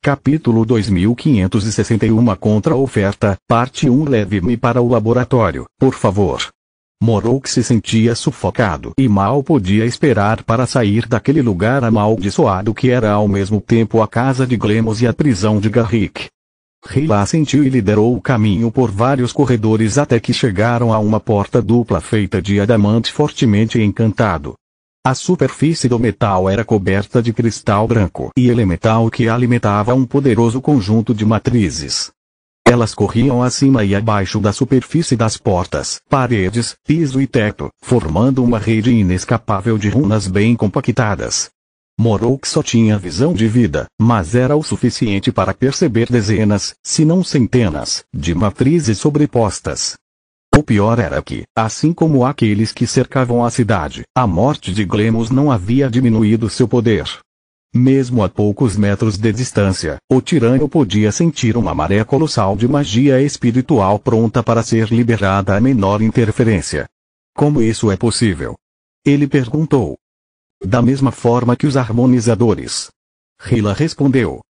Capítulo 2561 Contra-oferta, Parte 1 Leve-me para o laboratório, por favor. Morok se sentia sufocado e mal podia esperar para sair daquele lugar amaldiçoado que era ao mesmo tempo a casa de Glemos e a prisão de Garrick. Hila assentiu e liderou o caminho por vários corredores até que chegaram a uma porta dupla feita de adamante fortemente encantado. A superfície do metal era coberta de cristal branco e elemental que alimentava um poderoso conjunto de matrizes. Elas corriam acima e abaixo da superfície das portas, paredes, piso e teto, formando uma rede inescapável de runas bem compactadas. Morok só tinha visão de vida, mas era o suficiente para perceber dezenas, se não centenas, de matrizes sobrepostas. O pior era que, assim como aqueles que cercavam a cidade, a morte de Glemos não havia diminuído seu poder. Mesmo a poucos metros de distância, o tirano podia sentir uma maré colossal de magia espiritual pronta para ser liberada à menor interferência. Como isso é possível? Ele perguntou. Da mesma forma que os harmonizadores. Hila respondeu.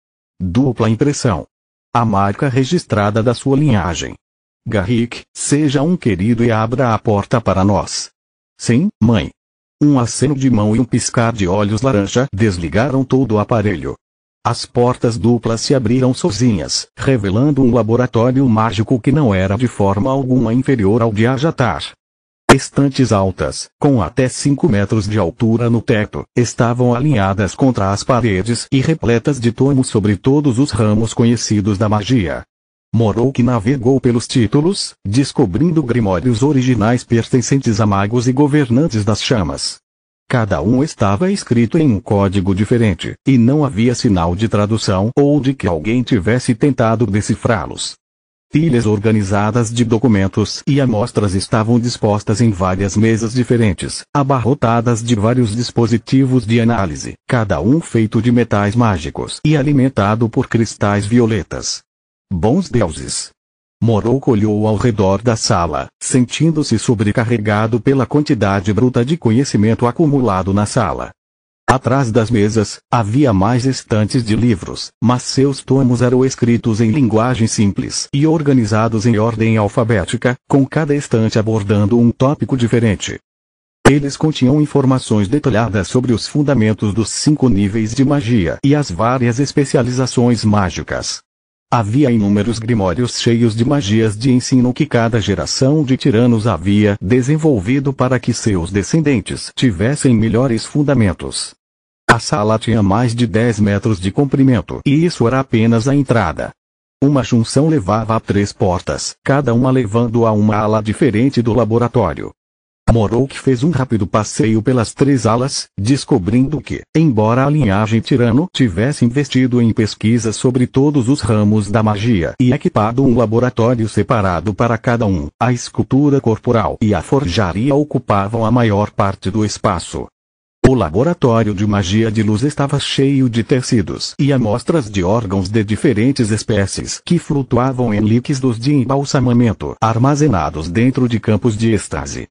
Dupla impressão. A marca registrada da sua linhagem. Garrick, seja um querido e abra a porta para nós. Sim, mãe. Um aceno de mão e um piscar de olhos laranja desligaram todo o aparelho. As portas duplas se abriram sozinhas, revelando um laboratório mágico que não era de forma alguma inferior ao de Ajatar. Estantes altas, com até 5 metros de altura no teto, estavam alinhadas contra as paredes e repletas de tomos sobre todos os ramos conhecidos da magia. Morok navegou pelos títulos, descobrindo grimórios originais pertencentes a magos e governantes das chamas. Cada um estava escrito em um código diferente, e não havia sinal de tradução ou de que alguém tivesse tentado decifrá-los. Pilhas organizadas de documentos e amostras estavam dispostas em várias mesas diferentes, abarrotadas de vários dispositivos de análise, cada um feito de metais mágicos e alimentado por cristais violetas. Bons deuses! Morok olhou ao redor da sala, sentindo-se sobrecarregado pela quantidade bruta de conhecimento acumulado na sala. Atrás das mesas, havia mais estantes de livros, mas seus tomos eram escritos em linguagem simples e organizados em ordem alfabética, com cada estante abordando um tópico diferente. Eles continham informações detalhadas sobre os fundamentos dos 5 níveis de magia e as várias especializações mágicas. Havia inúmeros grimórios cheios de magias de ensino que cada geração de tiranos havia desenvolvido para que seus descendentes tivessem melhores fundamentos. A sala tinha mais de 10 metros de comprimento e isso era apenas a entrada. Uma junção levava a 3 portas, cada uma levando a uma ala diferente do laboratório. Morok fez um rápido passeio pelas 3 alas, descobrindo que, embora a linhagem tirano tivesse investido em pesquisas sobre todos os ramos da magia e equipado um laboratório separado para cada um, a escultura corporal e a forjaria ocupavam a maior parte do espaço. O laboratório de magia de luz estava cheio de tecidos e amostras de órgãos de diferentes espécies que flutuavam em líquidos de embalsamamento armazenados dentro de campos de êxtase.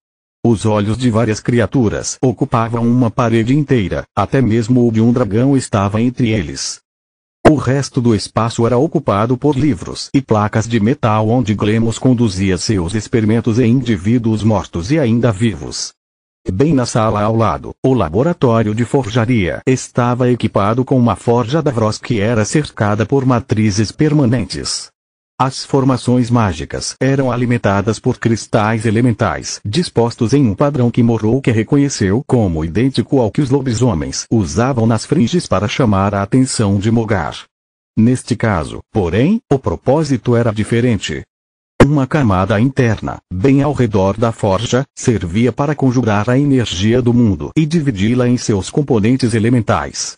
Os olhos de várias criaturas ocupavam uma parede inteira, até mesmo o de um dragão estava entre eles. O resto do espaço era ocupado por livros e placas de metal onde Glemos conduzia seus experimentos em indivíduos mortos e ainda vivos. Bem na sala ao lado, o laboratório de forjaria estava equipado com uma forja da Vros que era cercada por matrizes permanentes. As formações mágicas eram alimentadas por cristais elementais dispostos em um padrão que Morok reconheceu como idêntico ao que os lobisomens usavam nas fringes para chamar a atenção de Mogar. Neste caso, porém, o propósito era diferente. Uma camada interna, bem ao redor da forja, servia para conjurar a energia do mundo e dividi-la em seus componentes elementais.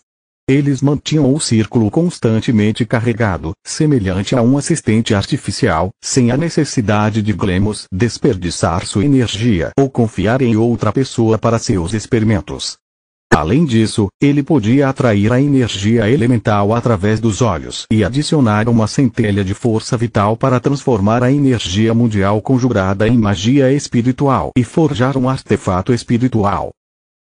Eles mantinham o círculo constantemente carregado, semelhante a um assistente artificial, sem a necessidade de Glemos desperdiçar sua energia ou confiar em outra pessoa para seus experimentos. Além disso, ele podia atrair a energia elemental através dos olhos e adicionar uma centelha de força vital para transformar a energia mundial conjurada em magia espiritual e forjar um artefato espiritual.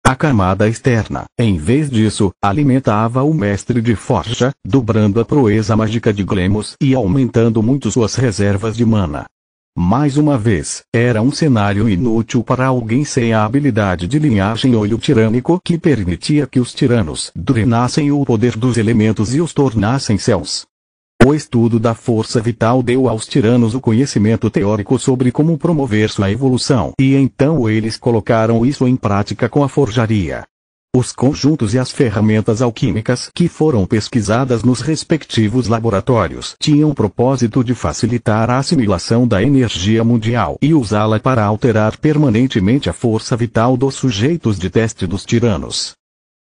A camada externa, em vez disso, alimentava o mestre de forja, dobrando a proeza mágica de Glemos e aumentando muito suas reservas de mana. Mais uma vez, era um cenário inútil para alguém sem a habilidade de linhagem olho tirânico que permitia que os tiranos drenassem o poder dos elementos e os tornassem céus. O estudo da força vital deu aos tiranos o conhecimento teórico sobre como promover sua evolução, e então eles colocaram isso em prática com a forjaria. Os conjuntos e as ferramentas alquímicas que foram pesquisadas nos respectivos laboratórios tinham o propósito de facilitar a assimilação da energia mundial e usá-la para alterar permanentemente a força vital dos sujeitos de teste dos tiranos.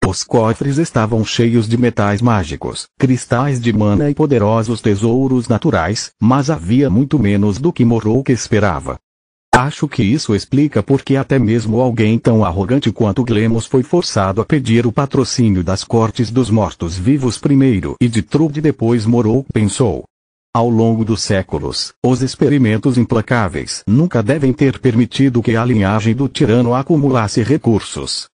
Os cofres estavam cheios de metais mágicos, cristais de mana e poderosos tesouros naturais, mas havia muito menos do que Morrowick esperava. Acho que isso explica porque até mesmo alguém tão arrogante quanto Glemos foi forçado a pedir o patrocínio das cortes dos mortos-vivos primeiro e de Trude depois. Morrowick pensou. Ao longo dos séculos, os experimentos implacáveis nunca devem ter permitido que a linhagem do tirano acumulasse recursos.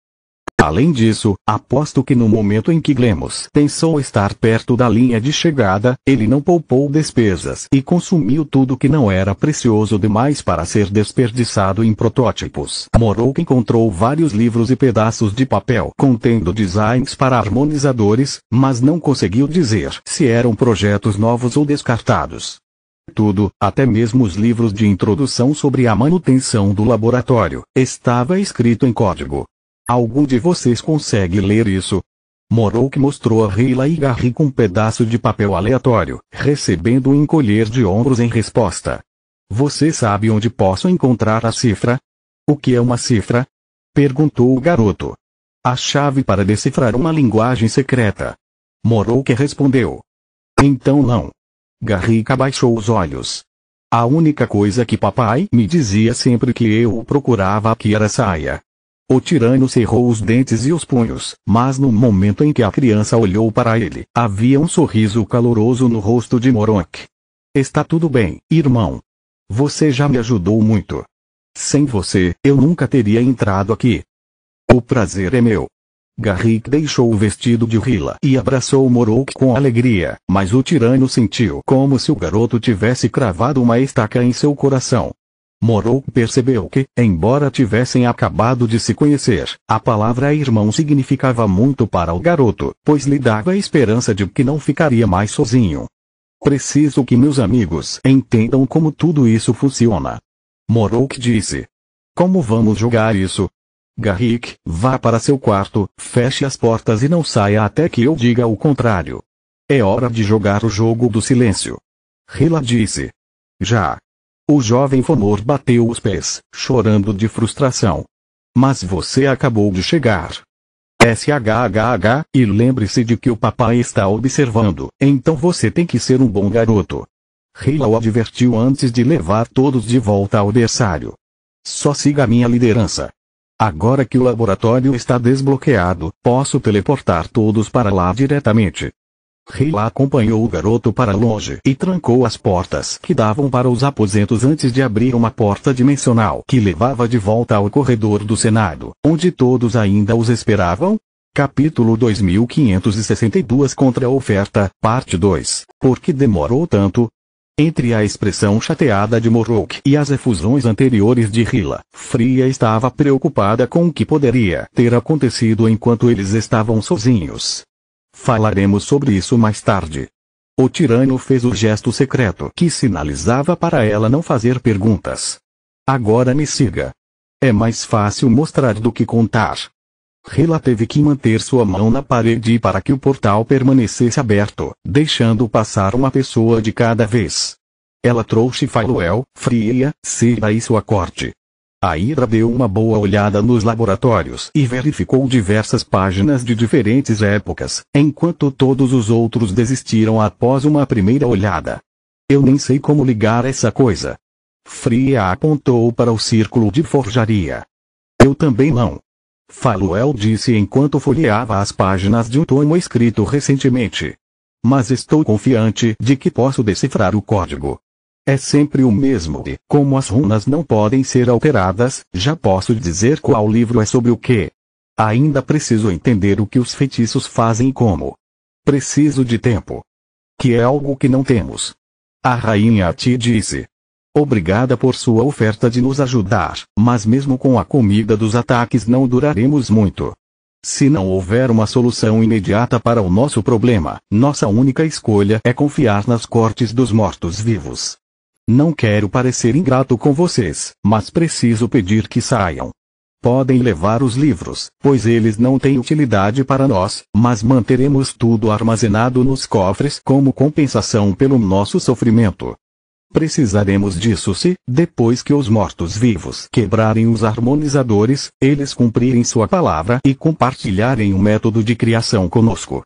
Além disso, aposto que no momento em que Glemos pensou estar perto da linha de chegada, ele não poupou despesas e consumiu tudo que não era precioso demais para ser desperdiçado em protótipos. Morrowick encontrou vários livros e pedaços de papel contendo designs para harmonizadores, mas não conseguiu dizer se eram projetos novos ou descartados. Tudo, até mesmo os livros de introdução sobre a manutenção do laboratório, estava escrito em código. Algum de vocês consegue ler isso? Morrowick mostrou a Rayla e Garrick um pedaço de papel aleatório, recebendo um encolher de ombros em resposta. Você sabe onde posso encontrar a cifra? O que é uma cifra? Perguntou o garoto. A chave para decifrar uma linguagem secreta. Morrowick respondeu. Então não. Garrick abaixou os olhos. A única coisa que papai me dizia sempre que eu o procurava aqui era saia. O tirano cerrou os dentes e os punhos, mas no momento em que a criança olhou para ele, havia um sorriso caloroso no rosto de Morrowick. Está tudo bem, irmão. Você já me ajudou muito. Sem você, eu nunca teria entrado aqui. O prazer é meu. Garrick deixou o vestido de Rayla e abraçou Morrowick com alegria, mas o tirano sentiu como se o garoto tivesse cravado uma estaca em seu coração. Morrowick percebeu que, embora tivessem acabado de se conhecer, a palavra irmão significava muito para o garoto, pois lhe dava a esperança de que não ficaria mais sozinho. Preciso que meus amigos entendam como tudo isso funciona. Morrowick disse. Como vamos jogar isso? Garrick, vá para seu quarto, feche as portas e não saia até que eu diga o contrário. É hora de jogar o jogo do silêncio. Rayla disse. Já. O jovem Fomor bateu os pés, chorando de frustração. Mas você acabou de chegar. SHHH, e lembre-se de que o papai está observando, então você tem que ser um bom garoto. Rayla o advertiu antes de levar todos de volta ao berçário. Só siga minha liderança. Agora que o laboratório está desbloqueado, posso teleportar todos para lá diretamente. Rayla acompanhou o garoto para longe e trancou as portas que davam para os aposentos antes de abrir uma porta dimensional que levava de volta ao corredor do Senado, onde todos ainda os esperavam. Capítulo 2562 Contra a oferta, parte 2. Por que demorou tanto? Entre a expressão chateada de Morrowick e as efusões anteriores de Rayla, Fria estava preocupada com o que poderia ter acontecido enquanto eles estavam sozinhos. Falaremos sobre isso mais tarde. O tirano fez o gesto secreto que sinalizava para ela não fazer perguntas. Agora me siga. É mais fácil mostrar do que contar. Rayla teve que manter sua mão na parede para que o portal permanecesse aberto, deixando passar uma pessoa de cada vez. Ela trouxe Faeluel, Fria, Cira e sua corte. A Ira deu uma boa olhada nos laboratórios e verificou diversas páginas de diferentes épocas, enquanto todos os outros desistiram após uma primeira olhada. Eu nem sei como ligar essa coisa. Fria apontou para o círculo de forjaria. Eu também não. Faeluel disse enquanto folheava as páginas de um tomo escrito recentemente. Mas estou confiante de que posso decifrar o código. É sempre o mesmo e, como as runas não podem ser alteradas, já posso dizer qual livro é sobre o que. Ainda preciso entender o que os feitiços fazem e como. Preciso de tempo. Que é algo que não temos. A rainha Ti disse. Obrigada por sua oferta de nos ajudar, mas mesmo com a comida dos ataques não duraremos muito. Se não houver uma solução imediata para o nosso problema, nossa única escolha é confiar nas cortes dos mortos-vivos. Não quero parecer ingrato com vocês, mas preciso pedir que saiam. Podem levar os livros, pois eles não têm utilidade para nós, mas manteremos tudo armazenado nos cofres como compensação pelo nosso sofrimento. Precisaremos disso se, depois que os mortos-vivos quebrarem os harmonizadores, eles cumprirem sua palavra e compartilharem o método de criação conosco.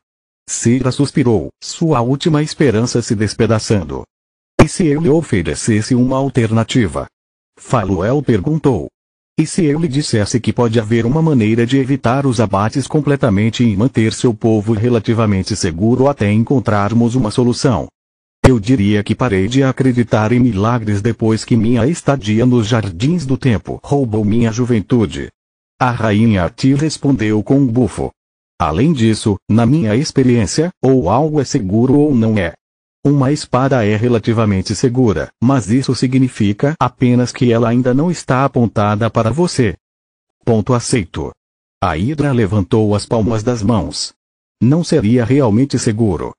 Cira suspirou, sua última esperança se despedaçando. E se eu lhe oferecesse uma alternativa? Faluel perguntou. E se eu lhe dissesse que pode haver uma maneira de evitar os abates completamente e manter seu povo relativamente seguro até encontrarmos uma solução? Eu diria que parei de acreditar em milagres depois que minha estadia nos Jardins do Tempo roubou minha juventude. A rainha Ti respondeu com um bufo. Além disso, na minha experiência, ou algo é seguro ou não é. Uma espada é relativamente segura, mas isso significa apenas que ela ainda não está apontada para você. Ponto aceito. A Hidra levantou as palmas das mãos. Não seria realmente seguro.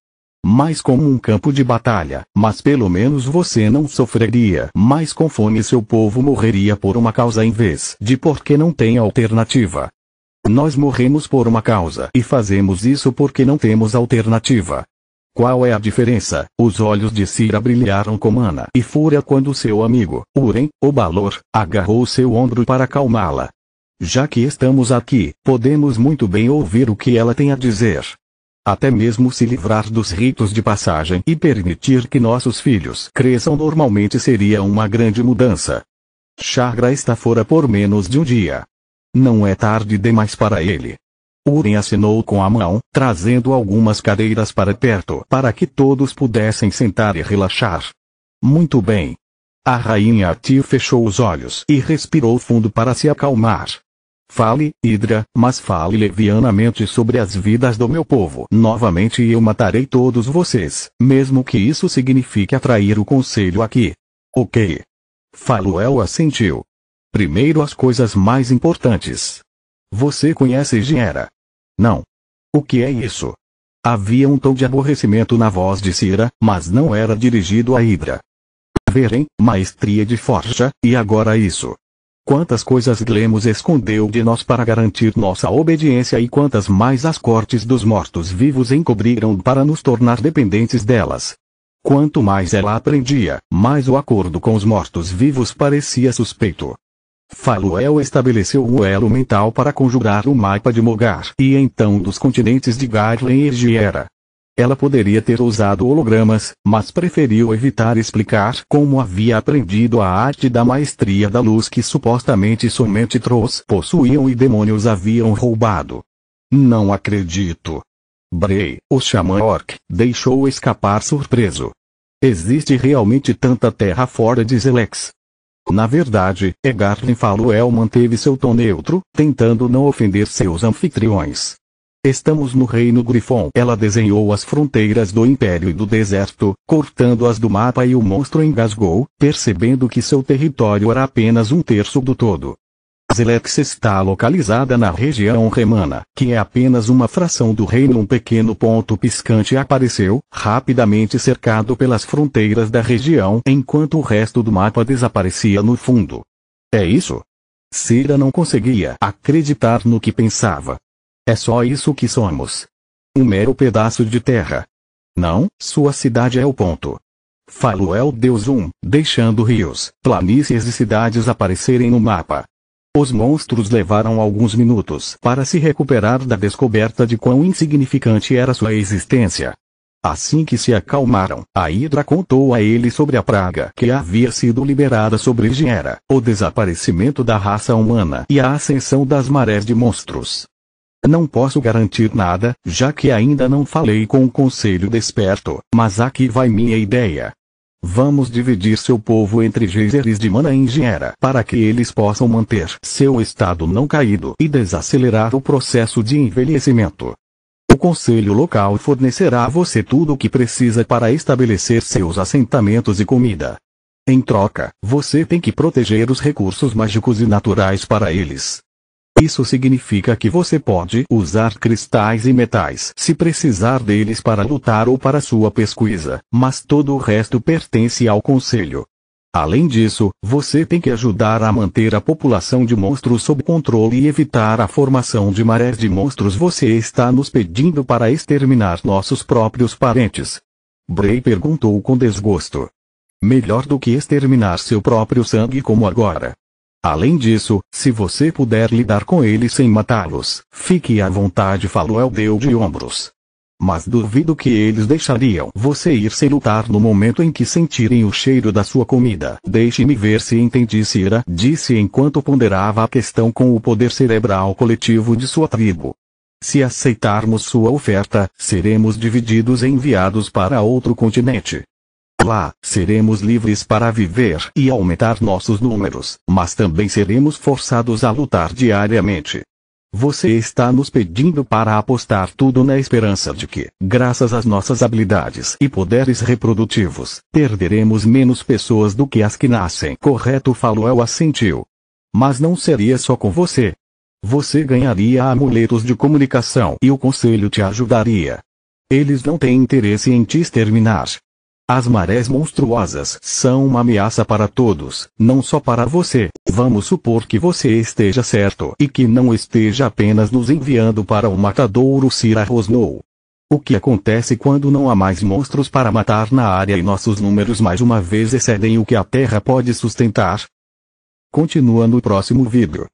Mais como um campo de batalha, mas pelo menos você não sofreria mais com fome e seu povo morreria por uma causa em vez de porque não tem alternativa. Nós morremos por uma causa e fazemos isso porque não temos alternativa. Qual é a diferença? Os olhos de Cira brilharam com mana e fúria quando seu amigo, Uren, o Balor, agarrou seu ombro para acalmá-la. Já que estamos aqui, podemos muito bem ouvir o que ela tem a dizer. Até mesmo se livrar dos ritos de passagem e permitir que nossos filhos cresçam normalmente seria uma grande mudança. Chagra está fora por menos de um dia. Não é tarde demais para ele. Uren assinou com a mão, trazendo algumas cadeiras para perto para que todos pudessem sentar e relaxar. Muito bem. A rainha Ti fechou os olhos e respirou fundo para se acalmar. Fale, Hidra, mas fale levianamente sobre as vidas do meu povo. Novamente eu matarei todos vocês, mesmo que isso signifique atrair o conselho aqui. Ok. Faluel assentiu. Primeiro as coisas mais importantes. Você conhece Giera? Não. O que é isso? Havia um tom de aborrecimento na voz de Cira, mas não era dirigido a Hidra. Verem, maestria de forja, e agora isso. Quantas coisas Glemos escondeu de nós para garantir nossa obediência e quantas mais as cortes dos mortos-vivos encobriram para nos tornar dependentes delas. Quanto mais ela aprendia, mais o acordo com os mortos-vivos parecia suspeito. Faluel estabeleceu um elo mental para conjurar o mapa de Mogar e então dos continentes de Garlen e Giera. Ela poderia ter usado hologramas, mas preferiu evitar explicar como havia aprendido a arte da maestria da luz que supostamente somente Trolls possuíam e demônios haviam roubado. Não acredito. Bray, o xamã orc, deixou escapar surpreso. Existe realmente tanta terra fora de Zelex? Na verdade, Egarlin Faluel manteve seu tom neutro, tentando não ofender seus anfitriões. Estamos no Reino Grifon. Ela desenhou as fronteiras do Império e do Deserto, cortando-as do mapa e o monstro engasgou, percebendo que seu território era apenas um terço do todo. Zelex está localizada na região Remana, que é apenas uma fração do reino. Um pequeno ponto piscante apareceu, rapidamente cercado pelas fronteiras da região, enquanto o resto do mapa desaparecia no fundo. É isso? Cira não conseguia acreditar no que pensava. É só isso que somos. Um mero pedaço de terra. Não, sua cidade é o ponto. Faluel deu zoom, deixando rios, planícies e cidades aparecerem no mapa. Os monstros levaram alguns minutos para se recuperar da descoberta de quão insignificante era sua existência. Assim que se acalmaram, a Hidra contou a ele sobre a praga que havia sido liberada sobre Giera, o desaparecimento da raça humana e a ascensão das marés de monstros. Não posso garantir nada, já que ainda não falei com o Conselho Desperto, mas aqui vai minha ideia. Vamos dividir seu povo entre gezeres de Mana e Gera para que eles possam manter seu estado não caído e desacelerar o processo de envelhecimento. O conselho local fornecerá a você tudo o que precisa para estabelecer seus assentamentos e comida. Em troca, você tem que proteger os recursos mágicos e naturais para eles. Isso significa que você pode usar cristais e metais se precisar deles para lutar ou para sua pesquisa, mas todo o resto pertence ao conselho. Além disso, você tem que ajudar a manter a população de monstros sob controle e evitar a formação de marés de monstros. Você está nos pedindo para exterminar nossos próprios parentes? Bray perguntou com desgosto. Melhor do que exterminar seu próprio sangue como agora. Além disso, se você puder lidar com eles sem matá-los, fique à vontade, falou Eldeu de ombros. Mas duvido que eles deixariam você ir sem lutar no momento em que sentirem o cheiro da sua comida. Deixe-me ver se entendi, Sira, disse enquanto ponderava a questão com o poder cerebral coletivo de sua tribo. Se aceitarmos sua oferta, seremos divididos e enviados para outro continente. Lá, seremos livres para viver e aumentar nossos números, mas também seremos forçados a lutar diariamente. Você está nos pedindo para apostar tudo na esperança de que, graças às nossas habilidades e poderes reprodutivos, perderemos menos pessoas do que as que nascem. Correto, Faluel assentiu. Mas não seria só com você. Você ganharia amuletos de comunicação e o conselho te ajudaria. Eles não têm interesse em te exterminar. As marés monstruosas são uma ameaça para todos, não só para você. Vamos supor que você esteja certo e que não esteja apenas nos enviando para o matadouro, Sira rosnou. O que acontece quando não há mais monstros para matar na área e nossos números mais uma vez excedem o que a Terra pode sustentar? Continua no próximo vídeo.